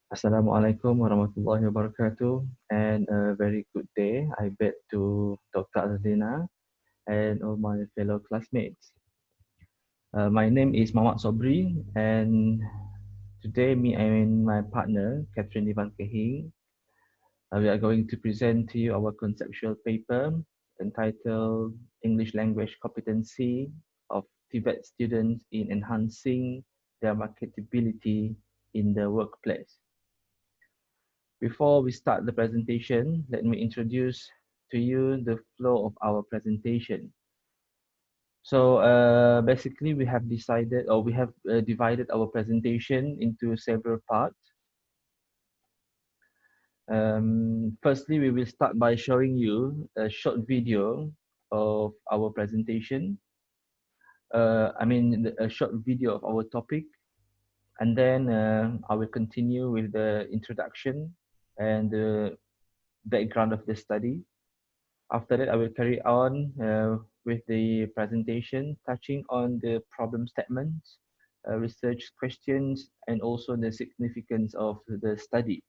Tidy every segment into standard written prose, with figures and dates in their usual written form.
Assalamualaikum warahmatullahi wabarakatuh, and a very good day I bet to Dr. Azlina and all my fellow classmates. My name is Muhammad Sobri, and today me and my partner Catherine Ivan Kehing, we are going to present to you our conceptual paper entitled English Language Competency of TVET Students in Enhancing Their Marketability in the Workplace. Before we start the presentation, let me introduce to you the flow of our presentation. So basically we have decided, or we have divided our presentation into several parts. Firstly, we will start by showing you a short video of our presentation. A short video of our topic, and then I will continue with the introduction and the background of the study. After that, I will carry on with the presentation, touching on the problem statements, research questions, and also the significance of the study.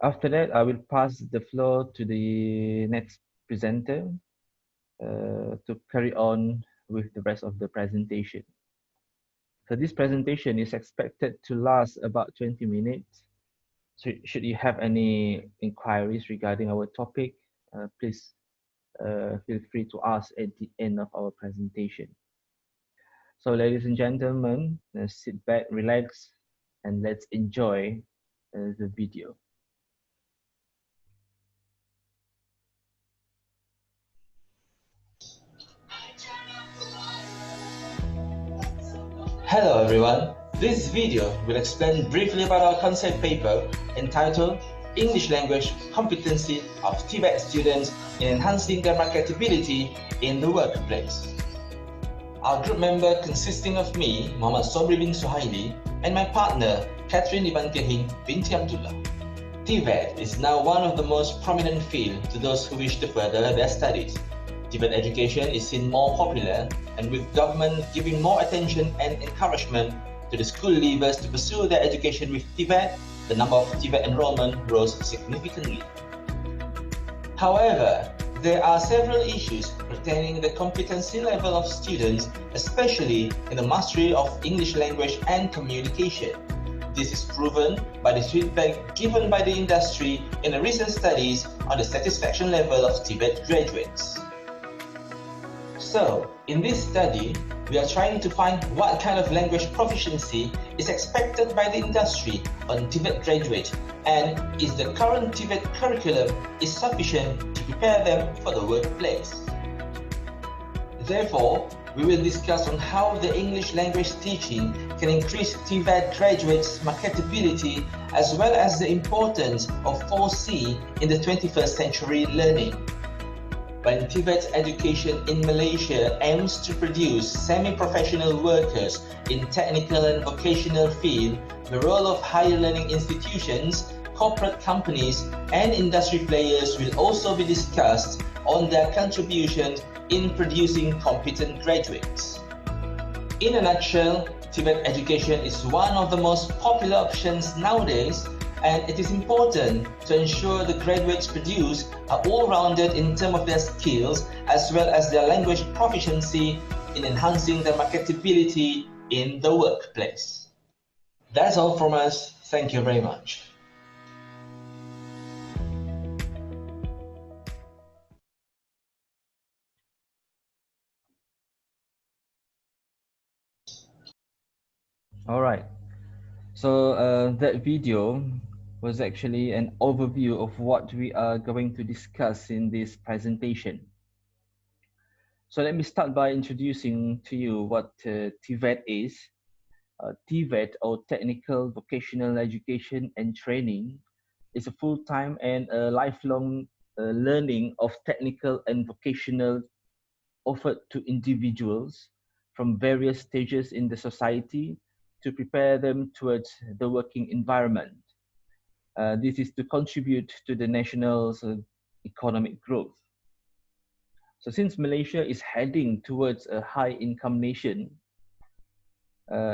After that, I will pass the floor to the next presenter to carry on with the rest of the presentation. So this presentation is expected to last about 20 minutes. So should you have any inquiries regarding our topic, please feel free to ask at the end of our presentation. So ladies and gentlemen, sit back, relax, and let's enjoy the video. Hello everyone, this video will explain briefly about our concept paper entitled English Language Competency of TVET Students in Enhancing Their Marketability in the Workplace. Our group member consisting of me, Muhammad Sobri bin Suhaili, and my partner, Catherine Ivan Kehing binti Abdullah. TVET is now one of the most prominent fields to those who wish to further their studies. TVET education is seen more popular, and with government giving more attention and encouragement to the school leavers to pursue their education with TVET, the number of TVET enrollment rose significantly. However, there are several issues pertaining to the competency level of students, especially in the mastery of English language and communication. This is proven by the feedback given by the industry in the recent studies on the satisfaction level of TVET graduates. So, in this study, we are trying to find what kind of language proficiency is expected by the industry on TVET graduates, and is the current TVET curriculum is sufficient to prepare them for the workplace. Therefore, we will discuss on how the English language teaching can increase TVET graduates' marketability, as well as the importance of 4C in the 21st century learning. When TVET education in Malaysia aims to produce semi-professional workers in technical and vocational field, the role of higher learning institutions, corporate companies, and industry players will also be discussed on their contribution in producing competent graduates. In a nutshell, TVET education is one of the most popular options nowadays, and it is important to ensure the graduates produced are all-rounded in terms of their skills as well as their language proficiency in enhancing their marketability in the workplace. That's all from us. Thank you very much. All right. So that video was actually an overview of what we are going to discuss in this presentation. So let me start by introducing to you what TVET is. TVET, or Technical Vocational Education and Training, is a full-time and a lifelong learning of technical and vocational offered to individuals from various stages in the society to prepare them towards the working environment. This is to contribute to the national's economic growth. So since Malaysia is heading towards a high income nation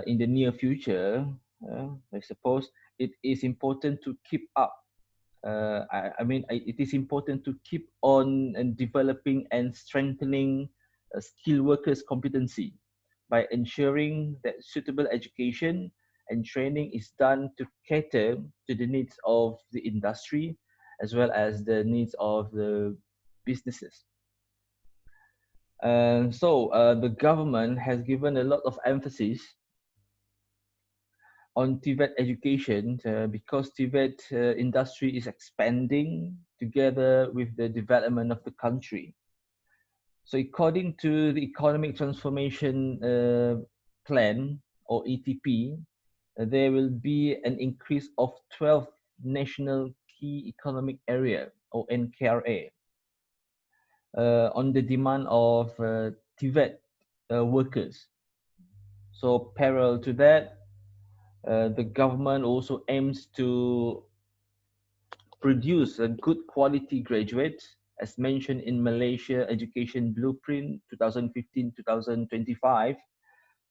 in the near future, I suppose it is important to keep up. It is important to keep on and developing and strengthening skilled workers' competency by ensuring that suitable education and training is done to cater to the needs of the industry as well as the needs of the businesses. The government has given a lot of emphasis on TVET education because TVET industry is expanding together with the development of the country. So according to the Economic Transformation Plan or ETP, there will be an increase of 12 National Key Economic Area or NKRA on the demand of TVET workers. So parallel to that, the government also aims to produce a good quality graduates, as mentioned in Malaysia Education Blueprint 2015-2025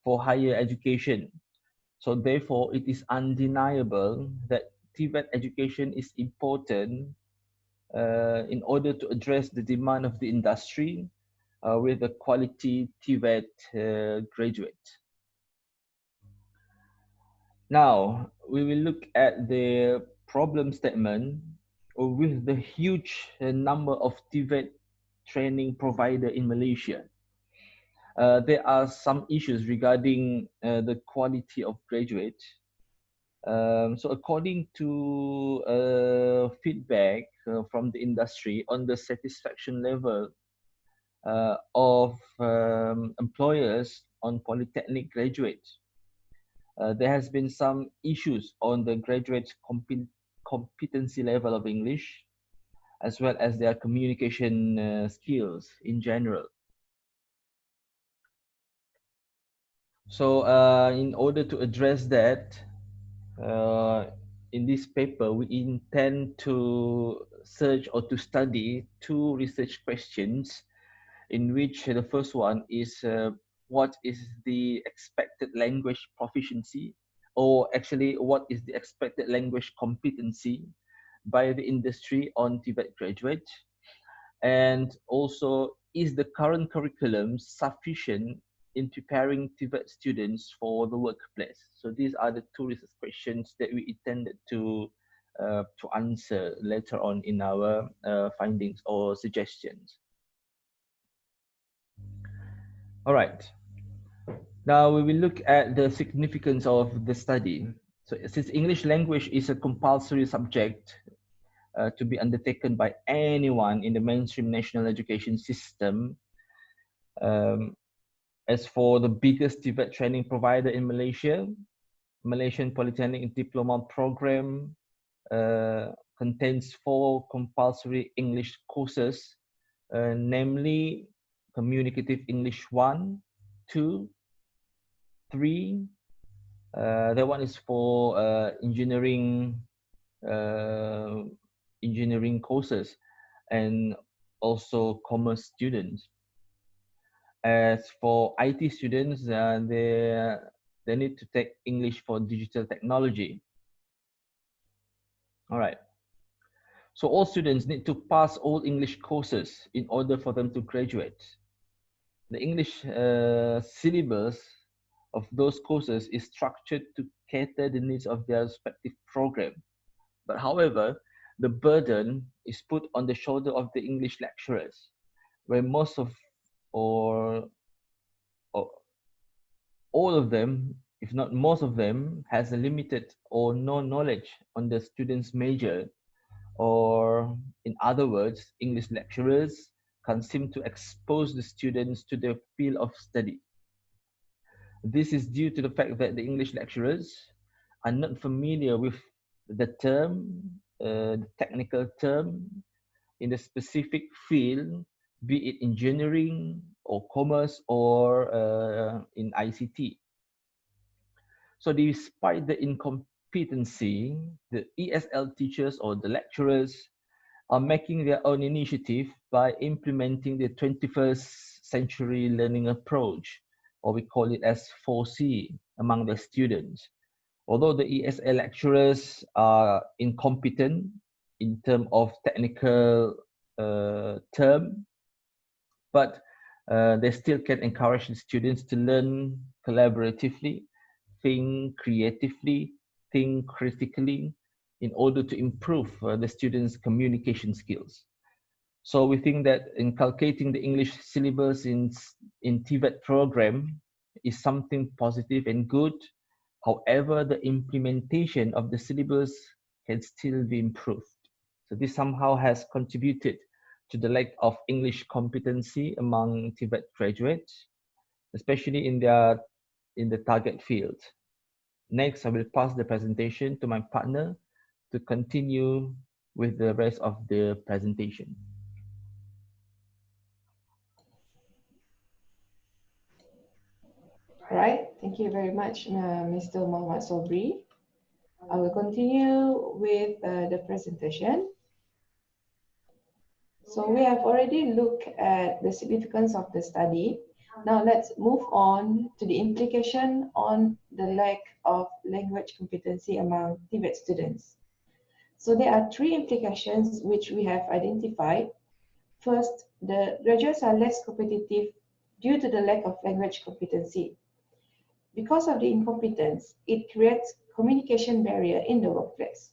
for higher education. So therefore, it is undeniable that TVET education is important in order to address the demand of the industry with a quality TVET graduate. Now, we will look at the problem statement with the huge number of TVET training provider in Malaysia. There are some issues regarding the quality of graduates. So according to feedback from the industry on the satisfaction level of employers on polytechnic graduates, there has been some issues on the graduates' competency level of English, as well as their communication skills in general. So in order to address that, in this paper, we intend to search or to study two research questions, in which the first one is what is the expected language proficiency, or actually what is the expected language competency by the industry on TVET graduates, and also is the current curriculum sufficient in preparing TVET students for the workplace. So these are the two research questions that we intended to answer later on in our findings or suggestions. All right. Now we will look at the significance of the study. So since English language is a compulsory subject to be undertaken by anyone in the mainstream national education system, as for the biggest TVET training provider in Malaysia, Malaysian Polytechnic Diploma Program contains 4 compulsory English courses, namely Communicative English 1, 2, 3. That one is for engineering courses and also commerce students. As for IT students, they need to take English for digital technology. All right. So all students need to pass all English courses in order for them to graduate. The English syllabus of those courses is structured to cater the needs of their respective program. But however, the burden is put on the shoulder of the English lecturers, where most of or all of them, if not most of them, has a limited or no knowledge on the student's major, or in other words, English lecturers can't seem to expose the students to their field of study. This is due to the fact that the English lecturers are not familiar with the term, the technical term in the specific field, be it engineering or commerce or in ICT. So despite the incompetency, the ESL teachers or the lecturers are making their own initiative by implementing the 21st century learning approach, or we call it as 4C, among the students. Although the ESL lecturers are incompetent in term of technical term, but they still can encourage the students to learn collaboratively, think creatively, think critically, in order to improve the students' communication skills. So we think that inculcating the English syllabus in TVET program is something positive and good. However, the implementation of the syllabus can still be improved. So this somehow has contributed to the lack of English competency among TVET graduates, especially in the target field. Next, I will pass the presentation to my partner to continue with the rest of the presentation. All right, thank you very much, Mr. Muhammad Sobri. I will continue with the presentation. So we have already looked at the significance of the study. Now let's move on to the implication on the lack of language competency among TVET students. So there are three implications which we have identified. First, the graduates are less competitive due to the lack of language competency. Because of the incompetence, it creates communication barrier in the workplace.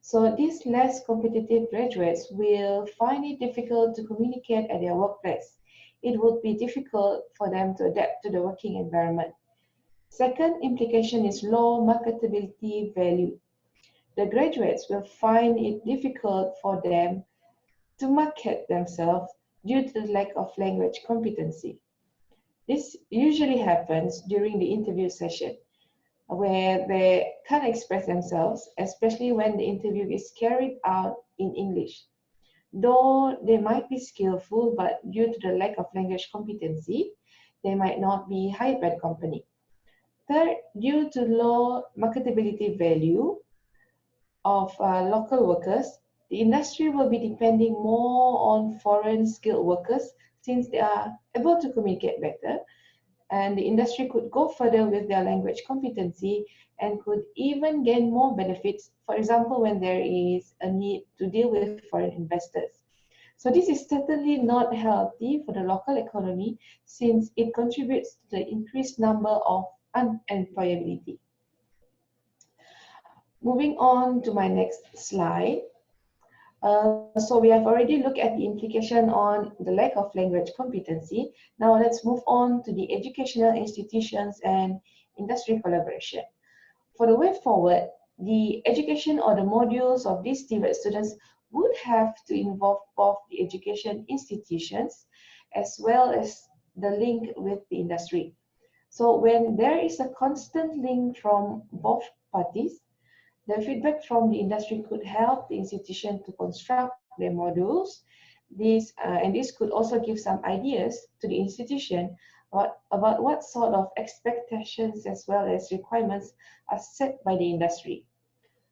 So these less competitive graduates will find it difficult to communicate at their workplace. It would be difficult for them to adapt to the working environment. Second implication is low marketability value. The graduates will find it difficult for them to market themselves due to the lack of language competency. This usually happens during the interview session, where they can't express themselves, especially when the interview is carried out in English. Though they might be skillful, but due to the lack of language competency, they might not be hired by the company. Third, due to low marketability value of local workers, the industry will be depending more on foreign skilled workers since they are able to communicate better, and the industry could go further with their language competency and could even gain more benefits, for example, when there is a need to deal with foreign investors. So this is certainly not healthy for the local economy since it contributes to the increased number of unemployability. Moving on to my next slide. So we have already looked at the implication on the lack of language competency. Now let's move on to the educational institutions and industry collaboration. For the way forward, the education or the modules of these TVET students would have to involve both the education institutions as well as the link with the industry. So when there is a constant link from both parties, the feedback from the industry could help the institution to construct their modules. This could also give some ideas to the institution about what sort of expectations as well as requirements are set by the industry.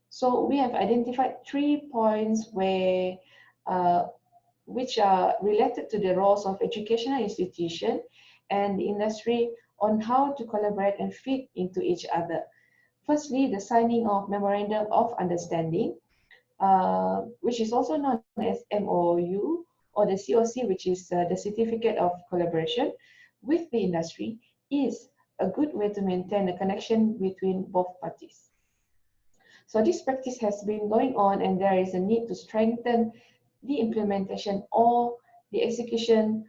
So we have identified 3 points which are related to the roles of educational institution and the industry on how to collaborate and fit into each other. Firstly, the signing of Memorandum of Understanding, which is also known as MOU, or the COC, which is the Certificate of Collaboration with the industry, is a good way to maintain a connection between both parties. So this practice has been going on, and there is a need to strengthen the implementation or the execution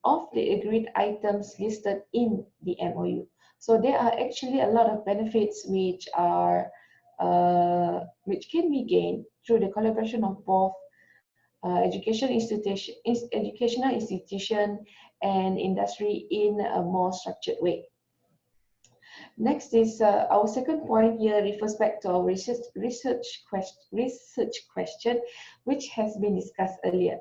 of the agreed items listed in the MOU. So there are actually a lot of benefits which can be gained through the collaboration of both educational institution and industry in a more structured way. Next is our second point here refers back to our research question, which has been discussed earlier.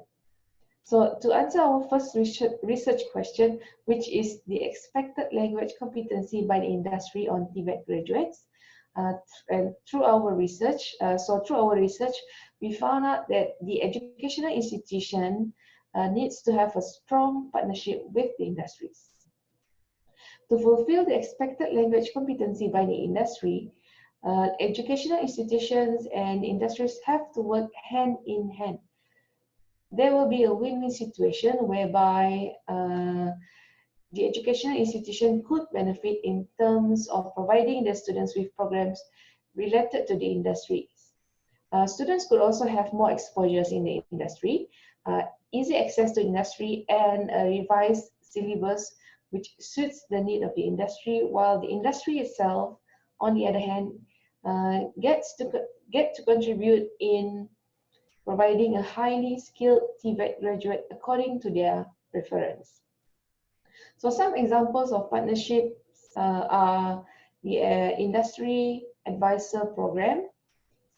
So to answer our first research question, which is the expected language competency by the industry on TVET graduates, and through our research, we found out that the educational institution needs to have a strong partnership with the industries. To fulfill the expected language competency by the industry, Educational institutions and industries have to work hand in hand. There will be a win-win situation whereby the educational institution could benefit in terms of providing the students with programs related to the industries. Students could also have more exposures in the industry, easy access to industry, and a revised syllabus which suits the need of the industry, while the industry itself, on the other hand, get to contribute in providing a highly skilled TVET graduate according to their preference. So some examples of partnerships are the Industry Advisor Program,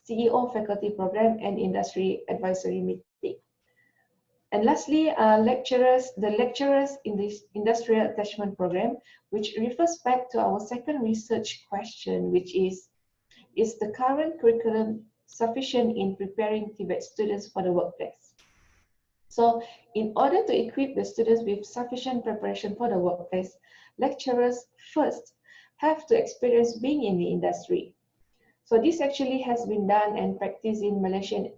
CEO Faculty Program, and Industry Advisory Meeting. And lastly, the lecturers in this Industrial Attachment Program, which refers back to our second research question, which is the current curriculum sufficient in preparing TVET students for the workplace? So in order to equip the students with sufficient preparation for the workplace, lecturers first have to experience being in the industry. So this actually has been done and practiced in Malaysian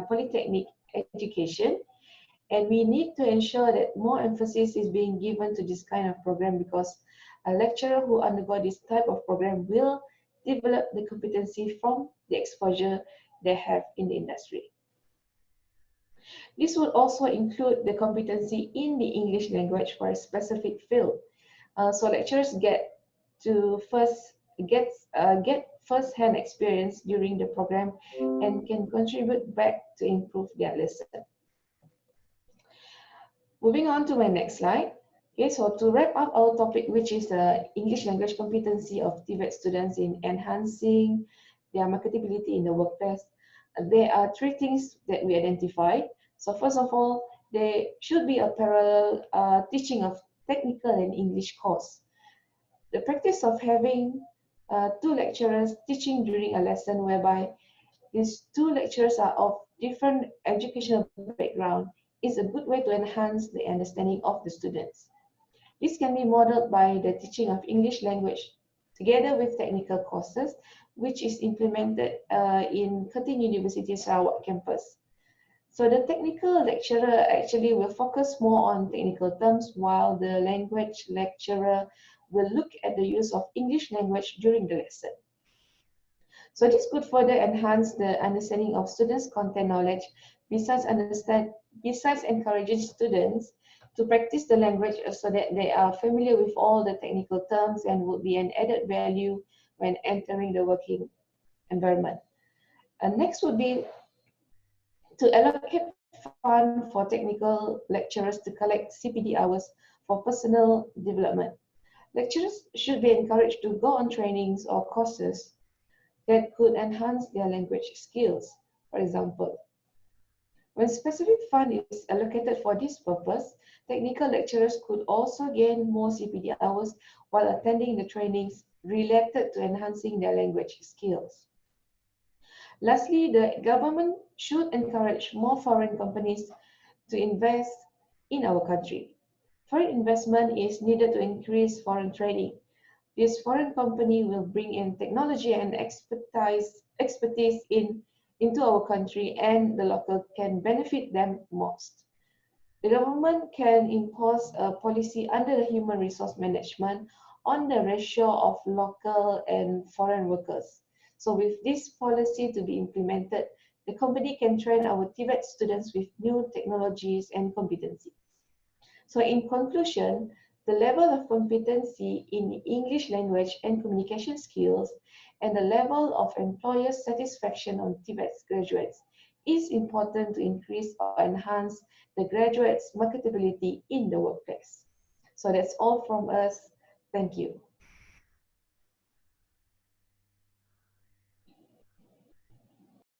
polytechnic education. And we need to ensure that more emphasis is being given to this kind of program, because a lecturer who undergo this type of program will develop the competency from the exposure they have in the industry. This would also include the competency in the English language for a specific field. So lecturers get to get first-hand experience during the program and can contribute back to improve their lesson. Moving on to my next slide. Okay, so to wrap up our topic, which is the English language competency of TVET students in enhancing their marketability in the workplace, there are three things that we identified. So first of all, there should be a parallel teaching of technical and English course. The practice of having two lecturers teaching during a lesson whereby these two lecturers are of different educational background is a good way to enhance the understanding of the students. This can be modeled by the teaching of English language together with technical courses, which is implemented in Curtin University Sarawak campus. So the technical lecturer actually will focus more on technical terms, while the language lecturer will look at the use of English language during the lesson. So this could further enhance the understanding of students' content knowledge, besides encouraging students to practice the language so that they are familiar with all the technical terms and would be an added value when entering the working environment. And next would be to allocate fund for technical lecturers to collect CPD hours for personal development. Lecturers should be encouraged to go on trainings or courses that could enhance their language skills. For example, when specific fund is allocated for this purpose, technical lecturers could also gain more CPD hours while attending the trainings related to enhancing their language skills. Lastly, the government should encourage more foreign companies to invest in our country. Foreign investment is needed to increase foreign trading. This foreign company will bring in technology and expertise into our country, and the local can benefit them most. The government can impose a policy under the human resource management on the ratio of local and foreign workers. So with this policy to be implemented, the company can train our TVET students with new technologies and competencies. So in conclusion, the level of competency in English language and communication skills and the level of employer satisfaction on TVET graduates is important to increase or enhance the graduates' marketability in the workplace. So that's all from us. Thank you.